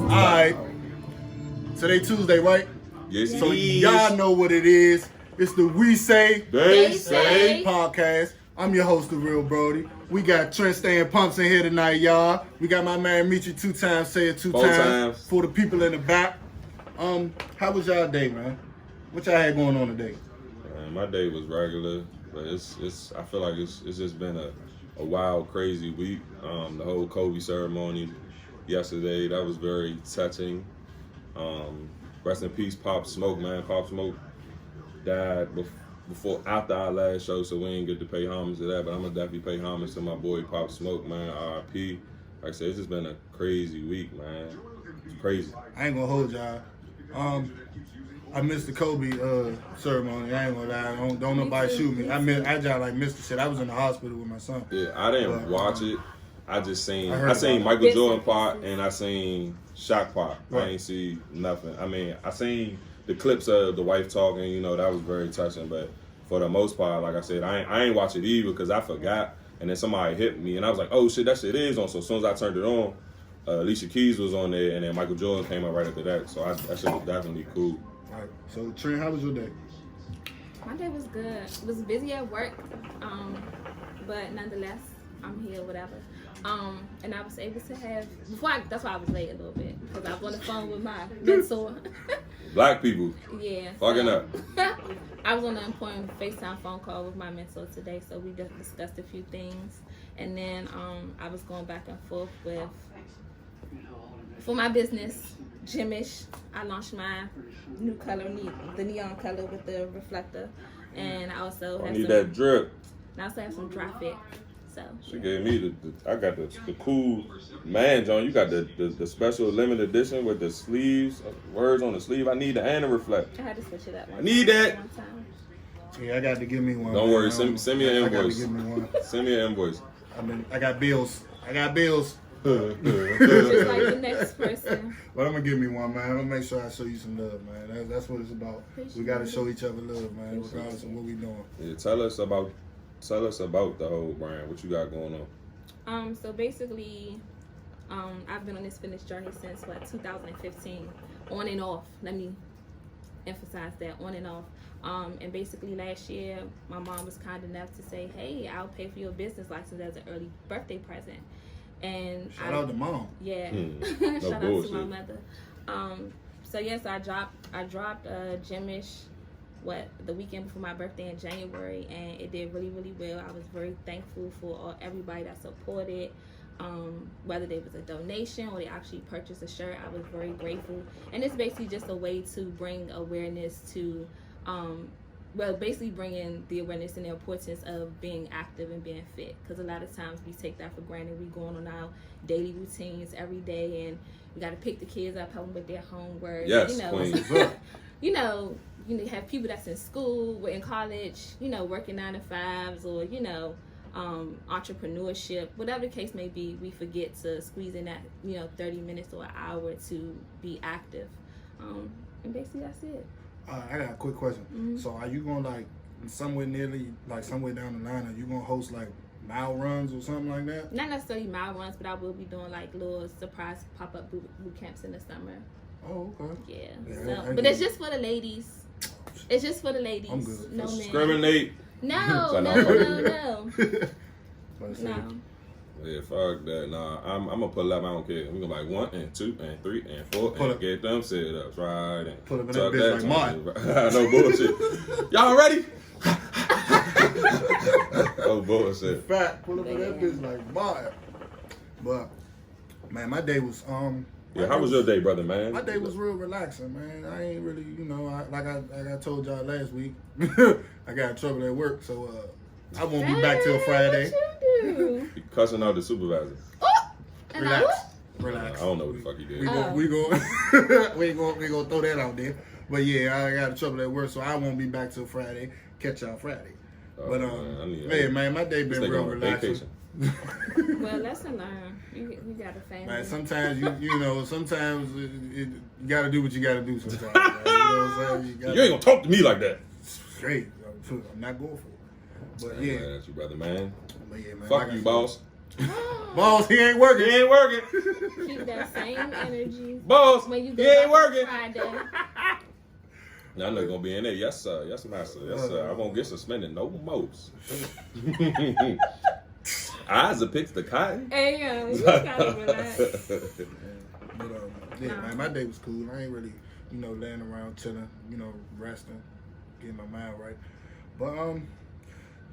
Alright. Today Tuesday, right? Yes, So it is. y'all know what it is. It's the We Say They say. podcast. I'm your host, The Real Brody. We got Trent Stan Pumps in here tonight, y'all. We got my man Mitchie 2 times, say it 2 4 times. for the people in the back. How was y'all day, man? What y'all had going on today? Man, my day was regular, but it's. I feel like it's just been a wild, crazy week. The whole Kobe ceremony yesterday, that was very touching. Rest in peace, Pop Smoke, man. Pop Smoke died after our last show, so we ain't get to pay homage to that. But I'm gonna definitely pay homage to my boy Pop Smoke, man. R.I.P. Like I said, it's just been a crazy week, man. It's crazy. I ain't gonna hold y'all. I missed the Kobe ceremony. I ain't gonna lie. Don't nobody shoot me. I just missed the shit. I was in the hospital with my son. Yeah, I didn't watch it. I just seen I seen Michael Jordan part and I seen Shaq part. Right. I ain't see nothing. I mean, I seen the clips of the wife talking. You know, that was very touching. But for the most part, like I said, I ain't watch it either because I forgot. And then somebody hit me, and I was like, "Oh shit, that shit is on." So as soon as I turned it on, Alicia Keys was on there, and then Michael Jordan came up right after that. So that shit was definitely cool. All right. So Trent, how was your day? My day was good. It was busy at work, but nonetheless, I'm here, whatever. And I was able to have that's why I was late a little bit because I was on the phone with my mentor. Black people. Yeah. Fucking up. I was on an important FaceTime phone call with my mentor today, so we just discussed a few things, and then I was going back and forth for my business, Gymish. I launched my new color, the neon color with the reflector, and I also have that drip. And I also have some dry fit. So She gave me I got the cool man, John. You got the special limited edition with the sleeves, words on the sleeve. I need the and the reflect. I had to switch it up. I need that. One time. Yeah, I got to give me one. Don't worry, send me an I got to invoice. give me one. Send me an invoice. I got bills. Just like the next person. But I'm gonna give me one, man. I'm gonna make sure I show you some love, man. That's what it's about. We gotta show each other love, man, regardless of what we doing. Yeah, tell us about the whole brand. What you got going on? So basically, I've been on this fitness journey since 2015, on and off. Let me emphasize that, on and off. And basically last year, my mom was kind enough to say, "Hey, I'll pay for your business license as an early birthday present." And shout out to mom. Yeah, No shout out bullshit. to my mother. So yes, I dropped Gymish the weekend before my birthday in January, and it did really, really well. I was very thankful for everybody that supported, whether it was a donation or they actually purchased a shirt. I was very grateful, and it's basically just a way to bring awareness to, basically bringing the awareness and the importance of being active and being fit, because a lot of times we take that for granted. We going on our daily routines every day, and we got to pick the kids up, help them with their homework. Yes, queen. You have people that's in school, in college, working 9 to 5s, or entrepreneurship, whatever the case may be. We forget to squeeze in that 30 minutes or an hour to be active, and basically that's it. I got a quick question. Mm-hmm. So are you gonna somewhere down the line, are you gonna host mile runs or something like that? Not necessarily mile runs, but I will be doing little surprise pop-up boot camps in the summer. Oh, okay. Yeah. But it's just for the ladies. It's just for the ladies. I'm good. No men. Discriminate. No. No. Yeah, fuck that. Nah, I'm gonna pull up. I don't care. We're gonna 1 and 2 and 3 and 4 and get them set up right. And put up in that bitch like mine. No bullshit. Y'all ready? Oh bullshit. Fat. Pull up in that bitch like mine. But man, my day was Yeah, how was your day, brother, man? My day was real relaxing, man. I ain't really, like I told y'all last week, I got in trouble at work, so I won't be back till Friday. What you do? He cussing out the supervisor. Relax. I don't know what the fuck he did. We gonna throw that out there. But yeah, I got in trouble at work, so I won't be back till Friday. Catch y'all Friday. But man, my day been real relaxing. Well, lesson learned. You got a family. Man, sometimes sometimes you got to do what you got to do. Sometimes, man. You know what I'm saying? You ain't gonna talk to me like that. Straight, I'm not going for it. But That's you, brother, man. But yeah, man. Fuck you, boss. Boss, he ain't working. He ain't working. Keep that same energy. Boss, When you he ain't get working. Friday. Now I'm not gonna be in there. Yes, sir. Yes, master. Yes, sir. I won't get suspended no more. Eyes have picked the cotton. Hey, yo, you gotta relax. But yeah, man, my day was cool. I ain't really, laying around chilling, resting, getting my mind right. But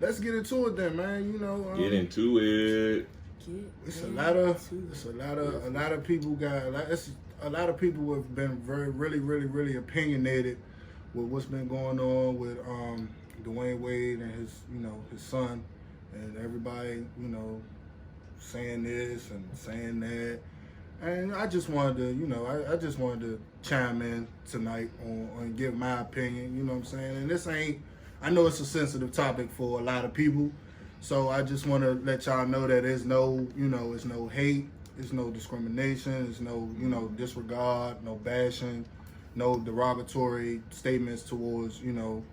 let's get into it then, man. Get into it. It's a lot of people a lot of people have been really opinionated with what's been going on with Dwayne Wade and his son, and everybody saying this and saying that. And I just wanted to, I just wanted to chime in tonight and give my opinion, you know what I'm saying? And I know it's a sensitive topic for a lot of people, so I just want to let y'all know that there's no, it's no hate, there's no discrimination, there's no, disregard, no bashing, no derogatory statements towards, the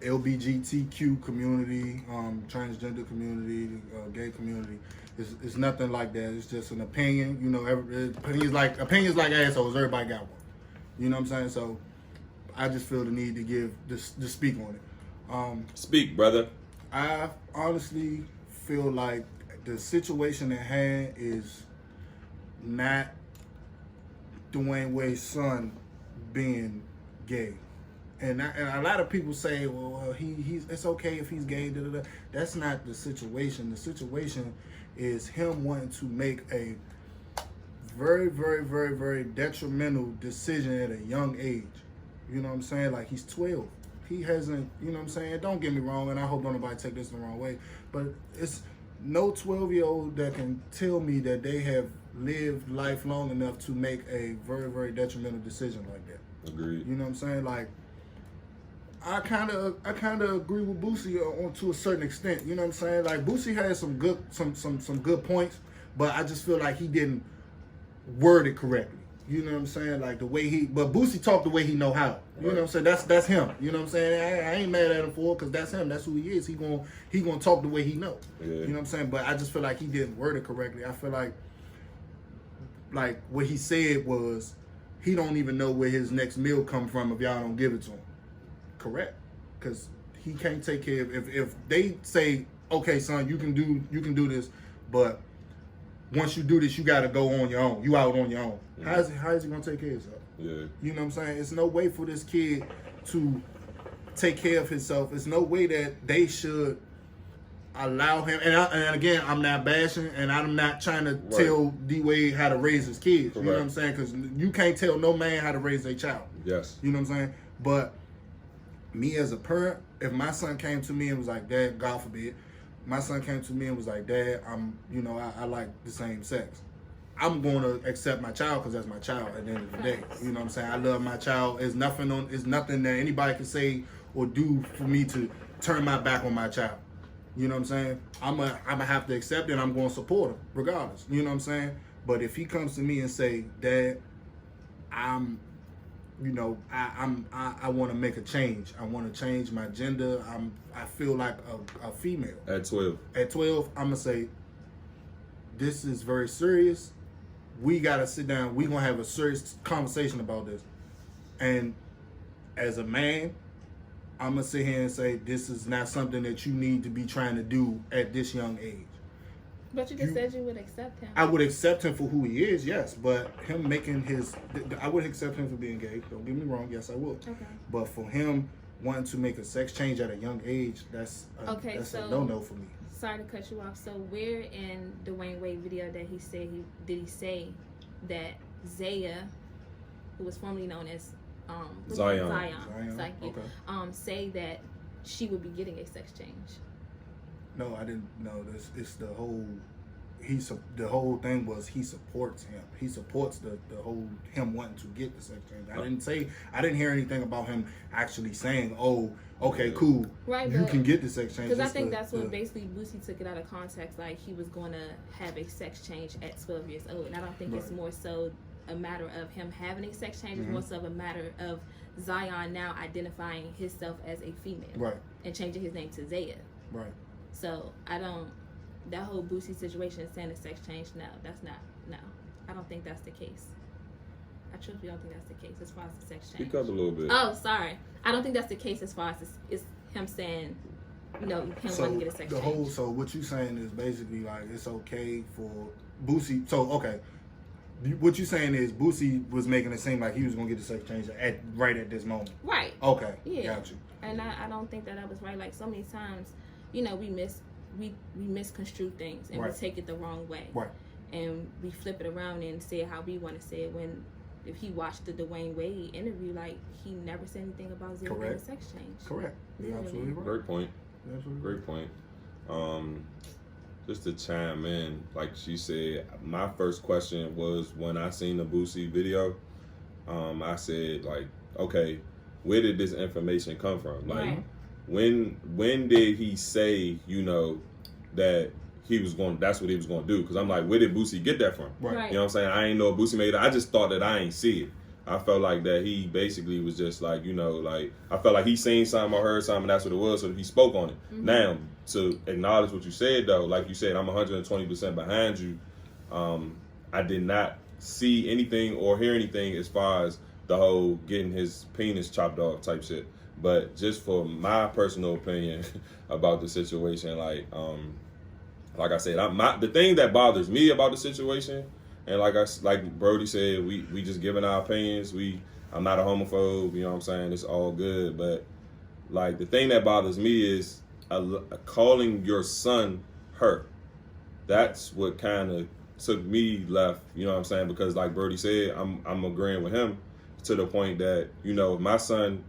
LGBTQ community, transgender community, gay community. It's nothing like that. It's just an opinion. Opinions like assholes. Everybody got one. You know what I'm saying? So I just feel the need to speak on it. Speak, brother. I honestly feel like the situation at hand is not Dwayne Wade's son being gay. And a lot of people say, well, it's okay if he's gay. Da, da, da. That's not the situation. The situation is him wanting to make a very, very, very, very detrimental decision at a young age. You know what I'm saying? Like, he's 12. He hasn't, you know what I'm saying? Don't get me wrong, and I hope nobody take this the wrong way, but it's no 12-year-old that can tell me that they have lived life long enough to make a very, very detrimental decision like that. Agreed. You know what I'm saying? Like, I kind of agree with Boosie to a certain extent. You know what I'm saying? Like, Boosie had some good points, but I just feel like he didn't word it correctly. You know what I'm saying? Like the way but Boosie talked the way he know how. You know what I'm saying? That's him. You know what I'm saying? I ain't mad at him for it because that's him. That's who he is. He gonna talk the way he know. Yeah. You know what I'm saying? But I just feel like he didn't word it correctly. I feel like what he said was he don't even know where his next meal come from if y'all don't give it to him. Correct, because he can't take care of if they say, okay, son, you can do this, but once you do this, you got to go on your own. You out on your own. Mm-hmm. How is he gonna take care of himself? Yeah, you know what I'm saying. It's no way for this kid to take care of himself. It's no way that they should allow him. And again, I'm not bashing, and I'm not trying to tell D Wade how to raise his kids. Correct. You know what I'm saying? Because you can't tell no man how to raise a child. Yes. You know what I'm saying? But me as a parent, if my son came to me and was like, Dad, God forbid, my son came to me and was like, Dad, I like the same sex. I'm going to accept my child because that's my child at the end of the day. You know what I'm saying? I love my child. It's nothing that anybody can say or do for me to turn my back on my child. You know what I'm saying? I'm gonna have to accept it and I'm going to support him regardless. You know what I'm saying? But if he comes to me and say, Dad, I want to make a change. I want to change my gender. I feel like a female. At 12. At 12, I'm gonna say, this is very serious. We gotta sit down. We gonna have a serious conversation about this. And as a man, I'm gonna sit here and say, this is not something that you need to be trying to do at this young age. But you just said you would accept him. I would accept him for who he is, yes. But him I would accept him for being gay. Don't get me wrong, yes, I would. Okay. But for him wanting to make a sex change at a young age, that's a no-no for me. Sorry to cut you off. So where in the Dwayne Wade video that he said did he say that Zaya, who was formerly known as Zion. Thank you. Okay. Say that she would be getting a sex change? No, I didn't know this. It's the whole. The whole thing was he supports him. He supports the whole him wanting to get the sex change. I didn't hear anything about him actually saying, "Oh, okay, cool, right, you can get the sex change." Because I think that's what basically Boosie took it out of context. Like he was going to have a sex change at 12 years old, and I don't think it's more so a matter of him having a sex change. It's more so a matter of Zion now identifying himself as a female, right, and changing his name to Zaya, right. So that whole Boosie situation is saying a sex change. No, that's not. No, I don't think that's the case. I truthfully don't think that's the case as far as the sex change. Speak up a little bit. Oh, sorry. I don't think that's the case as far as it's him saying, him wanting to get a sex change. So what you saying is basically like it's okay for Boosie. So okay, what you saying is Boosie was making it seem like he was gonna get the sex change right at this moment. Right. Okay. Yeah. Got you. And I don't think that was right. Like so many times, we misconstrue things and Right. we take it the wrong way. Right. And we flip it around and say it how we want to say it. When if he watched the Dwayne Wade interview, like he never said anything about getting a sex change. Correct. You're absolutely right. Great point. Absolutely Great point. Just to chime in, like she said, my first question was when I seen the Boosie video, I said like, okay, where did this information come from? Like, Right. when did he say, that he was going? That's what he was going to do? Because I'm like, where did Boosie get that from? Right. You know what I'm saying? I ain't know Boosie made it. I just thought that I ain't see it. I felt like that he basically was just like, like I felt like he seen something or heard something, and that's what it was, so he spoke on it. Mm-hmm. Now, to acknowledge what you said, though, like you said, I'm 120% behind you. I did not see anything or hear anything as far as the whole getting his penis chopped off type shit. But just for my personal opinion about the situation, like I said, the thing that bothers me about the situation, and like Brody said, we just giving our opinions. I'm not a homophobe, you know what I'm saying? It's all good, but like the thing that bothers me is calling your son her. That's what kind of took me left, you know what I'm saying? Because like Brody said, I'm agreeing with him to the point that my son,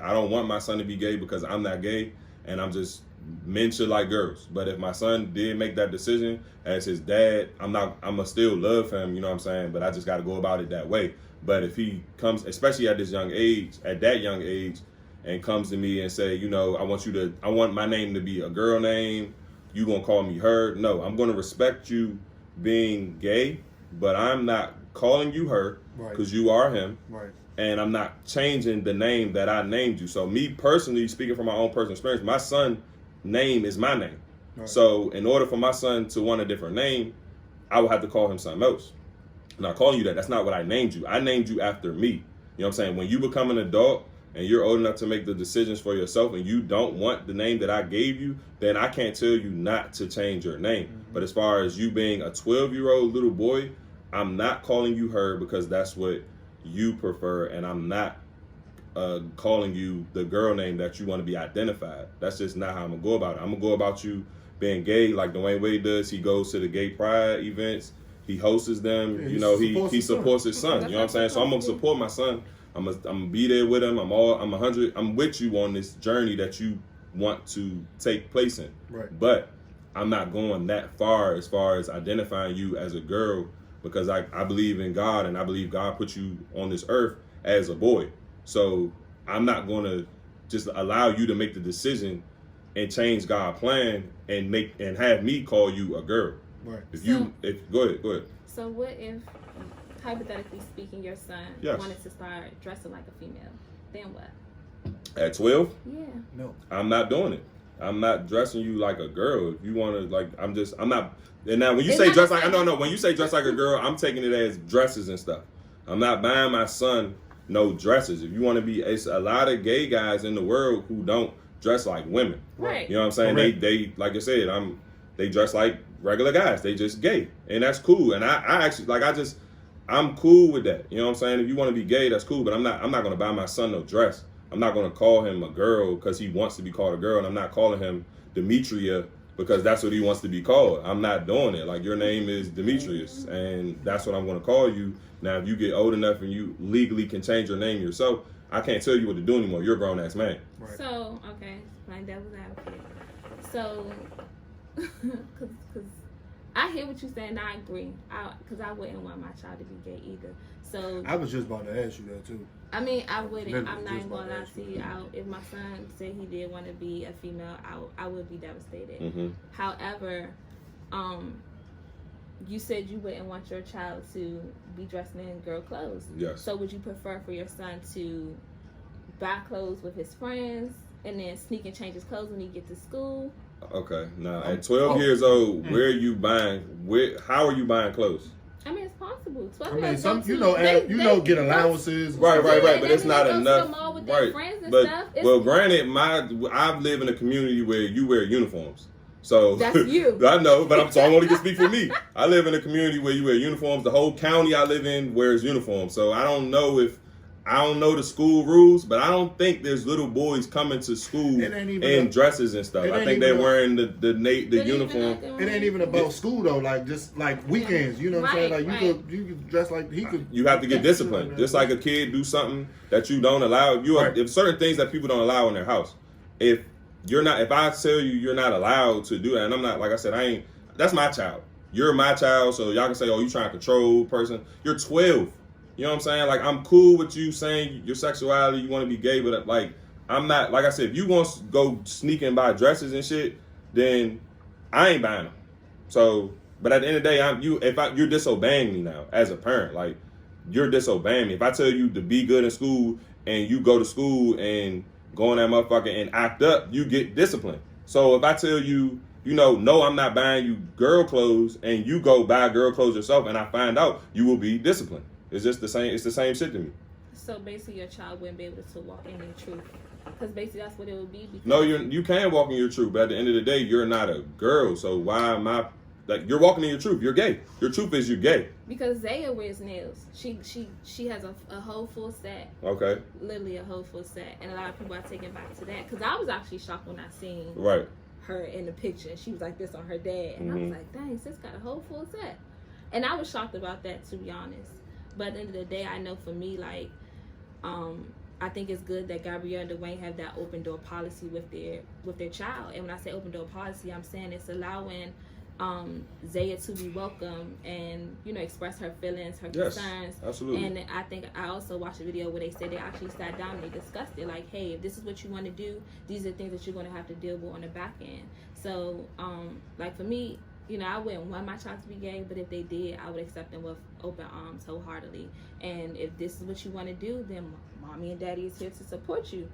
I don't want my son to be gay because I'm not gay, and I'm just men should like girls. But if my son did make that decision as his dad, I'ma still love him, you know what I'm saying? But I just got to go about it that way. But if he comes, especially at that young age, and comes to me and say, I want my name to be a girl name, you gonna call me her? No, I'm gonna respect you being gay, but I'm not calling you her because you are him. Right. And I'm not changing the name that I named you. So me personally, speaking from my own personal experience, my son name is my name. Right. So in order for my son to want a different name, I would have to call him something else. I'm not calling you that. That's not what I named you. I named you after me. You know what I'm saying? When you become an adult and you're old enough to make the decisions for yourself and you don't want the name that I gave you, then I can't tell you not to change your name. Mm-hmm. But as far as you being a 12-year-old little boy, I'm not calling you her because that's what you prefer, and I'm not calling you the girl name that you want to be identified. That's just not how I'm gonna go about it. I'm gonna go about you being gay like Dwayne Wade does. He goes to the gay pride events, he hosts them. Yeah, he supports his son. You know what I'm saying? So I'm gonna support my son. I'm gonna be there with him. I'm with you on this journey that you want to take place in. Right. But I'm not going that far as identifying you as a girl, because I believe in God, and I believe God put you on this earth as a boy. So I'm not going to just allow you to make the decision and change God's plan and have me call you a girl. Right. Go ahead. So what if, hypothetically speaking, your son wanted to start dressing like a female? Then what? At 12? Yeah. No. I'm not doing it. I'm not dressing you like a girl. If you want to, I'm not. And now when you say dress like, when you say dress like a girl, I'm taking it as dresses and stuff. I'm not buying my son no dresses. If you want to be, it's a lot of gay guys in the world who don't dress like women. Right. You know what I'm saying? Correct. They like I said, they dress like regular guys. They just gay, and that's cool. And I actually I'm cool with that. You know what I'm saying? If you want to be gay, that's cool. But I'm not going to buy my son no dress. I'm not going to call him a girl because he wants to be called a girl, and I'm not calling him Demetria because that's what he wants to be called. I'm not doing it. Like, your name is Demetrius, and that's what I'm going to call you. Now, if you get old enough and you legally can change your name yourself, I can't tell you what to do anymore. You're a grown-ass man. Right. So, okay, like devil's advocate. So, because I hear what you're saying, I agree. Because I wouldn't want my child to be gay either. So I was just about to ask you that too. I mean, I wouldn't. Literally, I'm not even going to lie to you. you. If my son said he did want to be a female, I would be devastated. Mm-hmm. However, you said you wouldn't want your child to be dressed in girl clothes. Yes. So would you prefer for your son to buy clothes with his friends and then sneak and change his clothes when he gets to school? Okay, now at 12 years old, where are you buying? How are you buying clothes? I mean, it's possible. 12 I mean, years some old, you too. know, get allowances. Right, but and it's then not they go to enough. the mall with Right, their friends and but stuff. It's- well, granted, I live in a community where you wear uniforms. So That's you. I know, but I'm only can speak for me. I live in a community where you wear uniforms. The whole county I live in wears uniforms. So I don't know the school rules, but I don't think there's little boys coming to school in dresses and stuff. I think they're wearing the uniform. It ain't even about school though. Like just like weekends, you know what I'm saying? Like you could dress like he could. You have to get disciplined. Just like a kid do something that you don't allow. If certain things that people don't allow in their house. If I tell you you're not allowed to do that, and I'm not, like I said, that's my child. You're my child, so y'all can say, oh, you trying to control person. You're 12. You know what I'm saying? Like, I'm cool with you saying your sexuality, you want to be gay, but like, I'm not, like I said, if you want to go sneak and buy dresses and shit, then I ain't buying them. So, but at the end of the day, you're disobeying me now as a parent. Like, you're disobeying me. If I tell you to be good in school and you go to school and go in that motherfucker and act up, you get disciplined. So if I tell you, no, I'm not buying you girl clothes, and you go buy girl clothes yourself, and I find out, you will be disciplined. It's just the same. It's the same shit to me. So basically, your child wouldn't be able to walk in their truth, because basically that's what it would be. No, you can walk in your truth, but at the end of the day, you're not a girl. So why am I? Like, you're walking in your truth. You're gay. Your truth is you're gay. Because Zaya wears nails. She has a whole full set. Okay. Literally a whole full set, and a lot of people are taken back to that. Because I was actually shocked when I seen her in the picture. She was like this on her dad, and I was like, dang, sis got a whole full set. And I was shocked about that, to be honest. But at the end of the day, I know for me, like, I think it's good that Gabrielle and Dwayne have that open door policy with their child. And when I say open door policy, I'm saying it's allowing Zaya to be welcome and express her feelings, her concerns. Absolutely. And I think I also watched a video where they said they actually sat down and they discussed it. Like, hey, if this is what you want to do, these are things that you're going to have to deal with on the back end. So, like for me, I wouldn't want my child to be gay, but if they did, I would accept them with open arms wholeheartedly. And if this is what you want to do, then mommy and daddy is here to support you.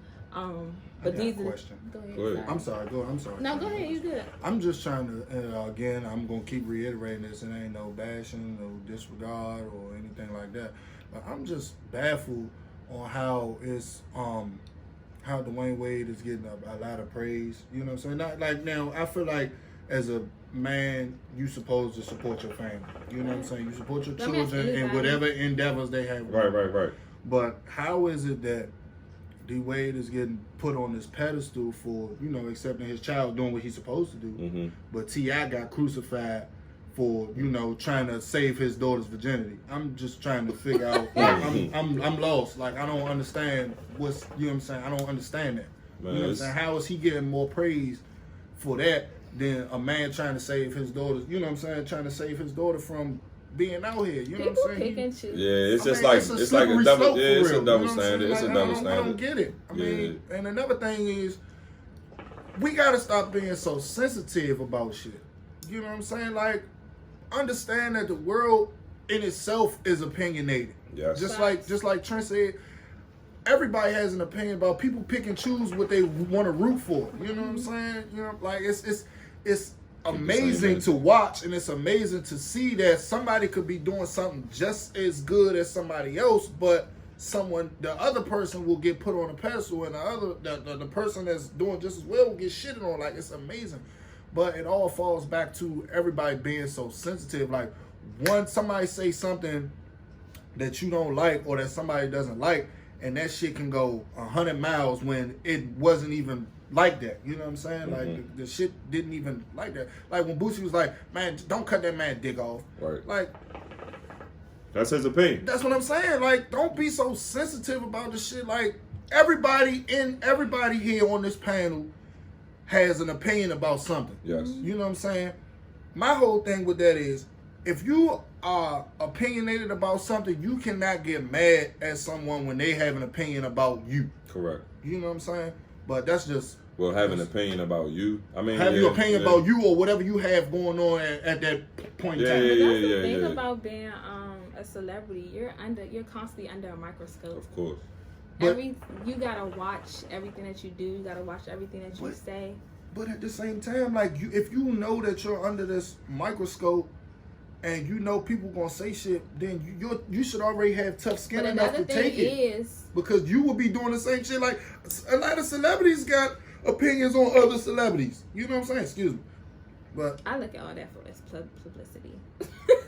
But these are question. Go ahead. I'm sorry. I'm sorry. No, go ahead. You good. I'm just trying to, again, I'm going to keep reiterating this. It ain't no bashing, no disregard or anything like that. But I'm just baffled on how it's, how Dwayne Wade is getting a lot of praise. You know what I'm saying? Not like now, I feel like as a man, you supposed to support your family. You know what I'm saying? You support your children in whatever endeavors they have. Right. But how is it that D Wade is getting put on this pedestal for, accepting his child doing what he's supposed to do, but T.I. got crucified for, trying to save his daughter's virginity? I'm just trying to figure out. I'm lost. Like, I don't understand what's. You know what I'm saying? I don't understand that. Man, you know what I'm saying? How is he getting more praise for that than a man trying to save his daughter? You know what I'm saying? Trying to save his daughter from being out here, you know what I'm saying? It's just like a double. Yeah, it's a double standard. It's a double standard. I don't get it. I mean, and another thing is, we gotta stop being so sensitive about shit. You know what I'm saying? Like, understand that the world in itself is opinionated. Yes. Just like Trent said, everybody has an opinion about people pick and choose what they want to root for. You know what I'm saying? Like it's amazing to watch, and it's amazing to see that somebody could be doing something just as good as somebody else, but the other person will get put on a pedestal, and the person that's doing just as well will get shitted on. Like, it's amazing. But it all falls back to everybody being so sensitive. Like, once somebody say something that you don't like or that somebody doesn't like, and that shit can go 100 miles when it wasn't even like that. You know what I'm saying? Like, the shit didn't even like that. Like, when Boosie was like, man, don't cut that man dick off. Right. Like, that's his opinion. That's what I'm saying. Like, don't be so sensitive about the shit. Like, everybody here on this panel has an opinion about something. Yes. You know what I'm saying? My whole thing with that is, if you are opinionated about something, you cannot get mad at someone when they have an opinion about you. Correct. You know what I'm saying? But that's just... Well, have an opinion about you. I mean, have your opinion about you or whatever you have going on at that point in time. But that's the thing about being a celebrity. You're constantly under a microscope. Of course. You gotta watch everything that you do. You gotta watch everything that you say. But at the same time, like if you know that you're under this microscope and you know people gonna say shit, then you should already have tough skin But enough to take it. Because you will be doing the same shit. Like a lot of celebrities got opinions on other celebrities. You know what I'm saying? Excuse me. But I look at all that for as publicity.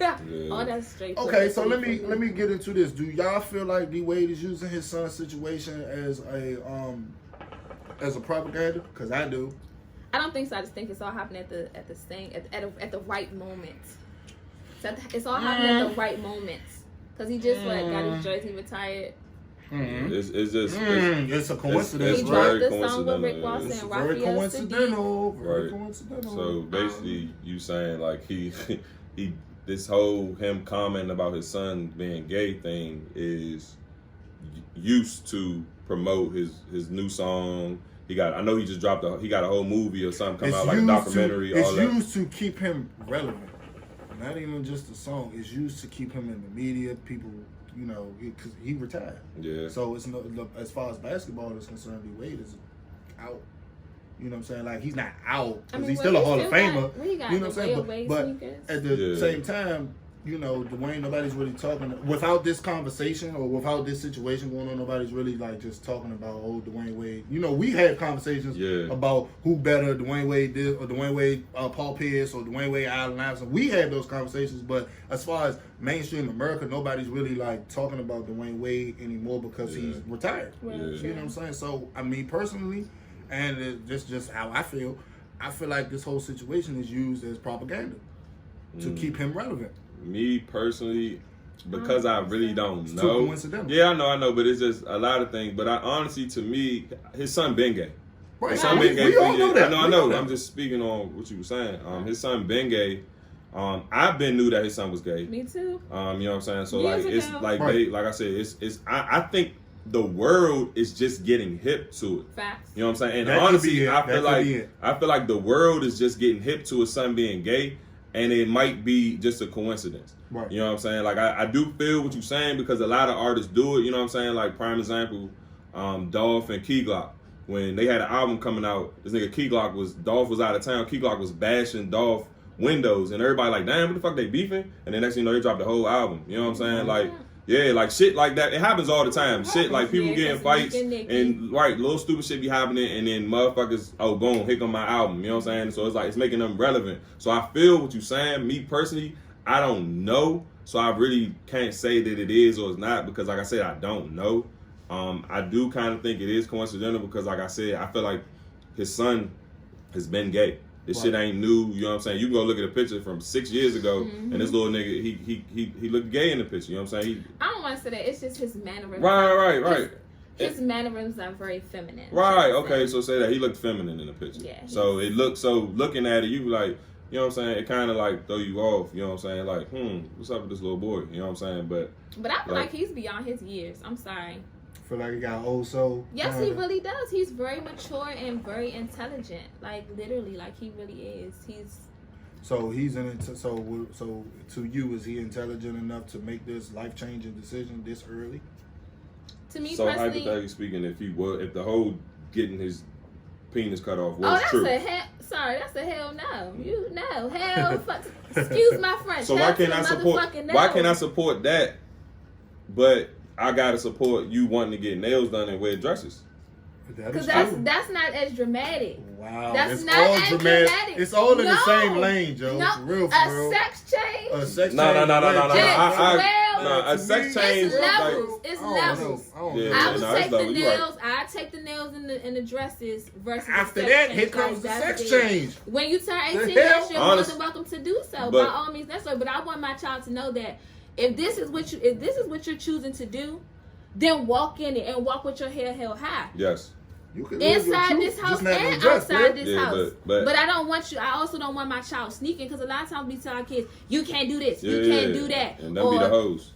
Yeah. All that straight. okay, so let publicity me get into this. Do y'all feel like D Wade is using his son's situation as a propaganda? Because I do. I don't think so. I just think it's all happening at the right moment. So it's all happening at the right moments. Because he just got his jersey retired. Mm-hmm. It's a coincidence. He It's dropped very the song with Rick coincidental. Ross It's and Very Raphael coincidental. Sadiq. Very Right. coincidental. So basically, you saying like he this whole him commenting about his son being gay thing is used to promote his new song. I know he just dropped he got a whole movie or something come out like a documentary. It's used to keep him relevant. Not even just the song. It's used to keep him in the media. People, you know, because he retired. Yeah. So it's no, as far as basketball is concerned, D Wade is out. You know what I'm saying? Like he's not out because he's still a Hall of Famer. You know what I'm saying? But at the same time, you know, Dwayne, nobody's really talking without this conversation or without this situation going on. Nobody's really like just talking about Dwayne Wade. You know, we had conversations about who better, Dwayne Wade did or Dwayne Wade, Paul Pierce or Dwayne Wade, Allen Iverson. We had those conversations, but as far as mainstream America, nobody's really like talking about Dwayne Wade anymore because he's retired. Right. Yeah. You know what I'm saying? So I mean, personally, and it's just how I feel like this whole situation is used as propaganda to keep him relevant. Me personally, because I really don't It's know. too coincidental. Yeah, I know, but it's just a lot of things. But I honestly, to me, his son been gay. Right. His son We been gay. all know that. I We know. know I'm that. just speaking on what you were saying. His son been gay. I've been knew that his son was gay. Me too. You know what I'm saying? So Years like it's ago. like Right. like I said, it's I think the world is just getting hip to it. Facts. You know what I'm saying? And That could be honestly, it. I That could be it. feel like the world is just getting hip to his son being gay, and it might be just a coincidence. Right. You know what I'm saying? Like I do feel what you're saying because a lot of artists do it. You know what I'm saying? Like prime example, Dolph and Key Glock. When they had an album coming out, this nigga Dolph was out of town. Key Glock was bashing Dolph windows, and everybody like, damn, what the fuck they beefing? And then next thing you know, they dropped the whole album. You know what I'm saying? Like, yeah, like shit like that. It happens all the time. Shit like people get in fights and little stupid shit be happening, and then motherfuckers, boom, here come my album. You know what I'm saying? So it's like it's making them relevant. So I feel what you're saying. Me personally, I don't know, so I really can't say that it is or it's not because, like I said, I don't know. I do kind of think it is coincidental because, like I said, I feel like his son has been gay. This shit ain't new. You know what I'm saying? You can go look at a picture from 6 years ago, and this little nigga, he looked gay in the picture. You know what I'm saying? I don't want to say that. It's just his mannerisms. Right. His mannerisms are very feminine. Right. Okay. So say that he looked feminine in the picture. Yeah. So it looked looking at it, you be like, you know what I'm saying? It kind of like throw you off. You know what I'm saying? Like, what's up with this little boy? You know what I'm saying? But I feel like he's beyond his years. I'm sorry. Feel like he got old soul. Yes, he really does. He's very mature and very intelligent. Like literally, like he really is. So he's so to you, is he intelligent enough to make this life-changing decision this early? To me so personally, hypothetically speaking, if the whole getting his penis cut off was that's true. that's a hell no. Hell fuck. Excuse my French. So why can't I support? Why can't I support that? But I gotta support you wanting to get nails done and wear dresses. Because that's not as dramatic. Wow, That's it's not all as dramatic. It's all in the No. same lane, Joe. No, For real. a sex change. A sex No. change. A sex change. It's levels. It's levels. I don't Yeah, know. I would no, it's take the level. You right. nails. I take the nails in the dresses versus After the sex that, change. here comes the Like, sex that's it. change. When you turn 18, hell? yes, you're more Honest- than welcome to do so. but- By all means, that's right. But I want my child to know that if this is what you're choosing to do, then walk in it and walk with your head held high. Yes. You can live your Inside truth, this house just not and no dress, outside man. this Yeah, house. but I don't want you. I also don't want my child sneaking because a lot of times we tell our kids, "You can't do this. Yeah, you can't do that." And them be the hoes.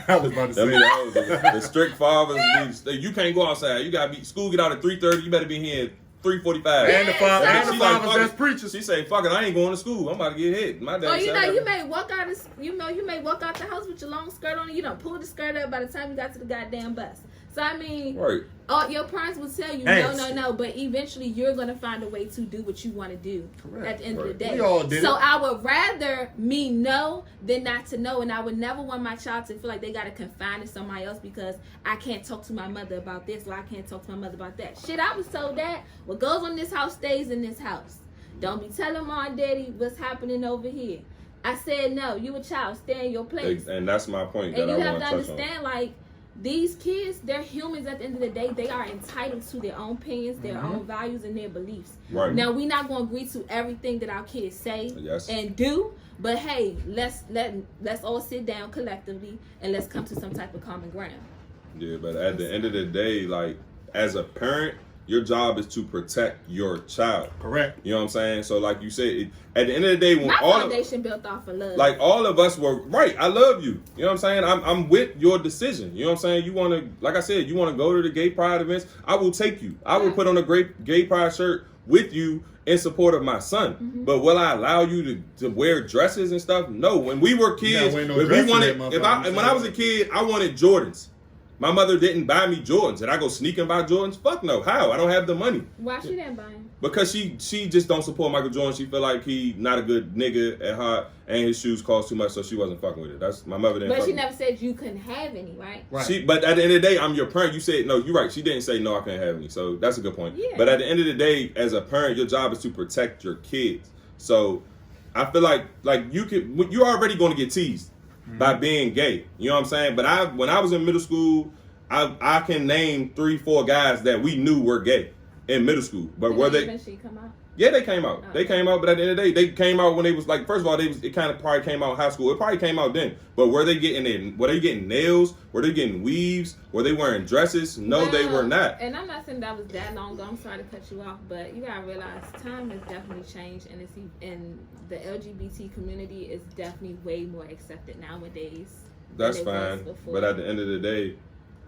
I was about to Them say be the hoes. The strict fathers. You can't go outside. You gotta be school. Get out at 3:30. You better be here at 3:45. And the fathers She's like, that's fuck it. preachers. She say, "Fuck it, I ain't going to school. I'm about to get hit." My dad. Or said, you may walk out. You may walk out the house with your long skirt on. And you don't pull the skirt up by the time you got to the goddamn bus. So I mean, Right. Your parents will tell you Thanks. no, but eventually you're gonna find a way to do what you want to do. Correct. At the end of the day, We all did so it. I would rather me know than not to know, and I would never want my child to feel like they gotta confine to somebody else because I can't talk to my mother about this or I can't talk to my mother about that. Shit, I was told that what goes on in this house stays in this house. Don't be telling mom and daddy what's happening over here. I said no. You a child, stay in your place. And that's my point And that you I have want to to touch on. understand, like, these kids, they're humans at the end of the day. They are entitled to their own opinions, their own values, and their beliefs. Right. Now, we're not going to agree to everything that our kids say Yes. and do, but hey, let's all sit down collectively and let's come to some type of common ground. Yeah, but at the end of the day, like, as a parent, your job is to protect your child. Correct. You know what I'm saying? So, like you said, at the end of the day, when My all foundation built off of love. like all of us were right. I love you. You know what I'm saying? I'm with your decision. You know what I'm saying? You want to, like I said, you want to go to the gay pride events. I will take you. I will put on a great gay pride shirt with you in support of my son. But will I allow you to wear dresses and stuff? No. When we were kids, wear no when dress in that when motherfucker. I was a kid, I wanted Jordans. My mother didn't buy me Jordans. Did I go sneak and buy Jordans? Fuck no. How? I don't have the money. Why she didn't buy him? Because she just don't support Michael Jordan. She feel like he not a good nigga at heart, and his shoes cost too much, so she wasn't fucking with it. That's my mother didn't. But fuck she with never said you couldn't have any, right? Right. But at the end of the day, I'm your parent. You said no. You're right. She didn't say no. I can't have any. So that's a good point. Yeah. But at the end of the day, as a parent, your job is to protect your kids. So I feel like you're already going to get teased by being gay. You know what I'm saying? But when I was in middle school, I can name 3-4 guys that we knew were gay in middle school. But Did were they they? eventually come out? Yeah, they came out. Oh. They came out, but at the end of the day, they came out when they was like, first of all, it kind of probably came out in high school. It probably came out then. But were they getting nails? Were they getting weaves? Were they wearing dresses? No, they were not. And I'm not saying that was that long ago. I'm sorry to cut you off, but you gotta realize time has definitely changed, and the LGBT community is definitely way more accepted nowadays. That's than it was fine. before. But at the end of the day,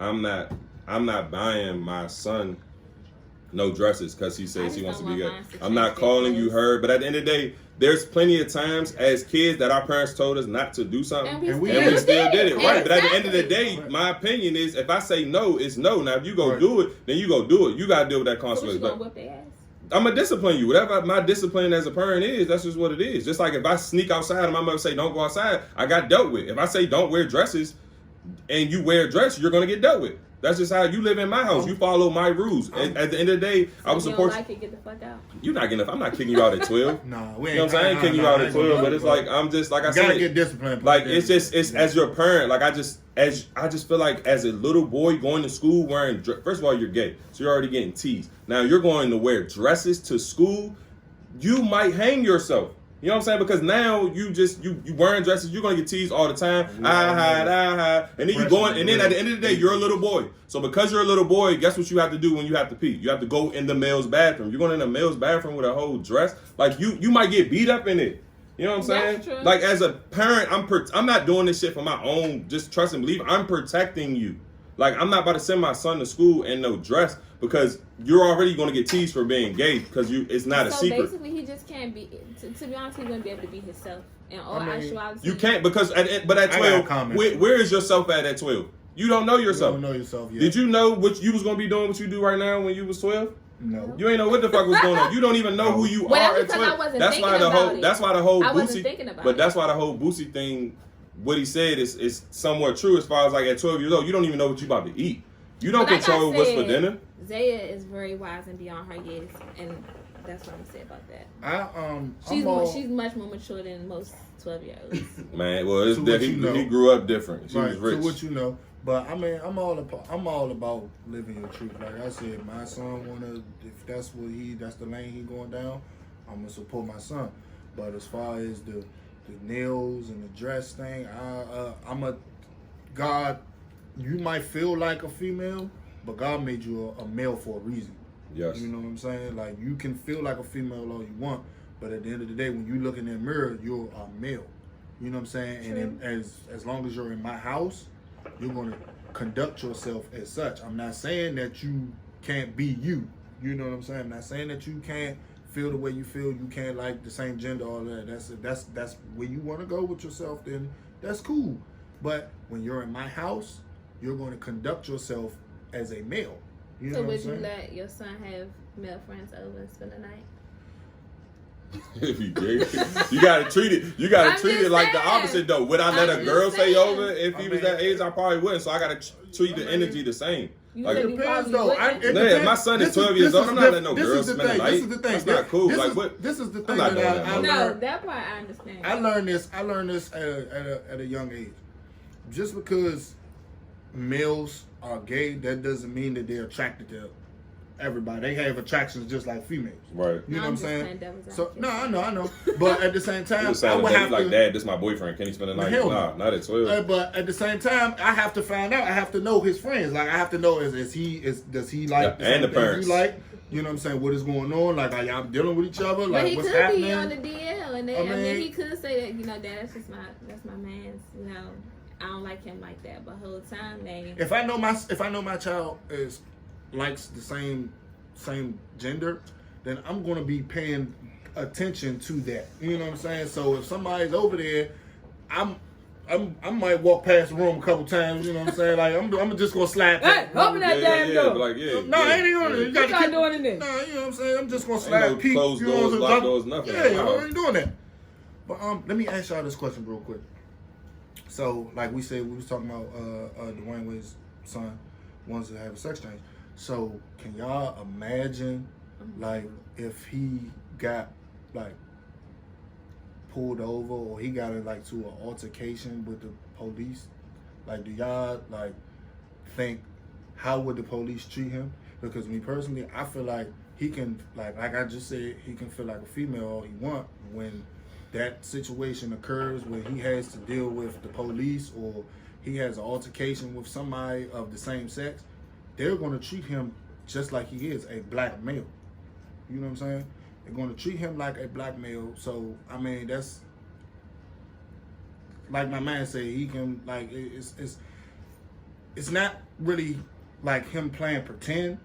I'm not buying my son no dresses because he says he wants to be gay. I'm not calling you her, but at the end of the day, there's plenty of times as kids that our parents told us not to do something, And we and we still did it. Right, but at the end of the Exactly. day, my opinion is if I say no, it's no. Now if you go Right. do it, then you go do it. You gotta deal with that So what, consequence. you gonna But whip their ass? I'm gonna discipline you. Whatever my discipline as a parent is, that's just what it is. Just like if I sneak outside and my mother say don't go outside, I got dealt with. If I say don't wear dresses and you wear a dress, you're gonna get dealt with. That's just how you live in my house. You follow my rules. At the end of the day, I will If you support don't like it, get the fuck out. you. Not getting. I'm not kicking you out at 12. Nah, we You know ain't. what I'm saying? I ain't kicking you out at 12, but it's like I'm just like I You gotta said. get disciplined. Like it's as your parent. Like I just feel like as a little boy going to school wearing. First of all, you're gay, so you're already getting teased. Now you're going to wear dresses to school. You might hang yourself. You know what I'm saying? Because now you wearing dresses, you're gonna get teased all the time. I hide, and then you going, and then at the end of the day, you're a little boy. So because you're a little boy, guess what you have to do when you have to pee? You have to go in the male's bathroom. You're going in the male's bathroom with a whole dress. Like you might get beat up in it. You know what I'm saying? That's true. Like as a parent, I'm not doing this shit for my own just trust and belief. I'm protecting you. Like I'm not about to send my son to school in no dress because you're already going to get teased for being gay because it's not a So secret. basically, he just can't be. To be honest, he wouldn't be able to be himself. In all I mean, actuality, You can't because but at I got a 12, comment. where is yourself at 12? You don't know You yourself. don't know yourself yet. Did you know what you was gonna be doing? What you do right now when you was 12? No. You ain't know what the fuck was going on. You don't even know who you Well, are that's at because I 12. wasn't That's why thinking the whole. about it. That's why the whole I wasn't Boosie. thinking about But it. that's why the whole Boosie thing. What he said is somewhat true as far as like at 12 years old, you don't even know what you about to eat. You don't But like I control what's for said, dinner. Zaya is very wise and beyond her years, and that's what I'm gonna say about that. She's much more mature than most 12-year-olds. Man, well, it's To that what he, you know. he grew up different. She Right. was rich. So what you know, but I mean, I'm all about living your truth. Like I said, my son if that's the lane he going down, I'm gonna support my son. But as far as the nails and the dress thing, God. You might feel like a female, but God made you a male for a reason. Yes. You know what I'm saying? Like you can feel like a female all you want, but at the end of the day, when you look in that mirror, you're a male. You know what I'm saying? True. And then as long as you're in my house, you're gonna conduct yourself as such. I'm not saying that you can't be you. You know what I'm saying? I'm not saying that you can't feel the way you feel. You can't like the same gender, all that. That's where you want to go with yourself. Then that's cool. But when you're in my house, you're going to conduct yourself as a male. You know So what I'm would you saying? let your son have male friends over and spend the night? If you gay, you gotta treat it. You gotta I'm treat just it like the saying. opposite though. Would I let I'm a just girl stay saying. over if he I was mean- that age? I probably wouldn't. So I gotta treat the I mean- energy the same. You Like, said It you depends probably though. wouldn't. It Man, depends. my son is This 12 years old. I'm not letting no this girl is the spend the thing. night. This is the thing. That's not cool. This Like is, what? This is the I'm thing not that doing I that, man. No, learned. that part I understand. I learned this at a young age. Just because males are gay, that doesn't mean that they're attracted to everybody. They have attractions just like females. Right. You know what I'm saying? devil's So advocate. no, I know. But at the same You time, was I saying would that have he's like, to. Dad, this my boyfriend. Can he spend the night? Hell Nah, no. not at 12. But at the same time, I have to find out. I have to know his friends. Like I have to know does he like Yeah, and the same things parents. you like? You know what I'm saying? What is going on? Like are y'all dealing with each other? But Like he what's could happening? be on the DL, and then, I I mean, mean- he could say that, you know, Dad, that's my man's. You know, I don't like him like that. But whole time they. If I know my child likes the same gender, then I'm gonna be paying attention to that. You know what I'm saying? So if somebody's over there, I might walk past the room a couple times. You know what I'm saying? Like I'm just gonna slide. Hey, open that damn door. Like, yeah. No, I ain't gonna. You What gotta y'all doing in there? No, you know what I'm saying? I'm just gonna Ain't slide no peek. closed You know doors, what I'm locked saying? doors, nothing. Yeah, Wow. I ain't doing that. But let me ask y'all this question real quick. So, like we said, we was talking about Dwayne Wade's son wants to have a sex change. So, can y'all imagine, like, if he got like pulled over or he got to an altercation with the police? Like, do y'all like think how would the police treat him? Because me personally, I feel like he can like I just said, he can feel like a female all he want when that situation occurs where he has to deal with the police or he has an altercation with somebody of the same sex. They're going to treat him just like he is, a black male. You know what I'm saying? They're going to treat him like a black male. So, I mean, that's like my man said, he can, like, it's not really like him playing pretend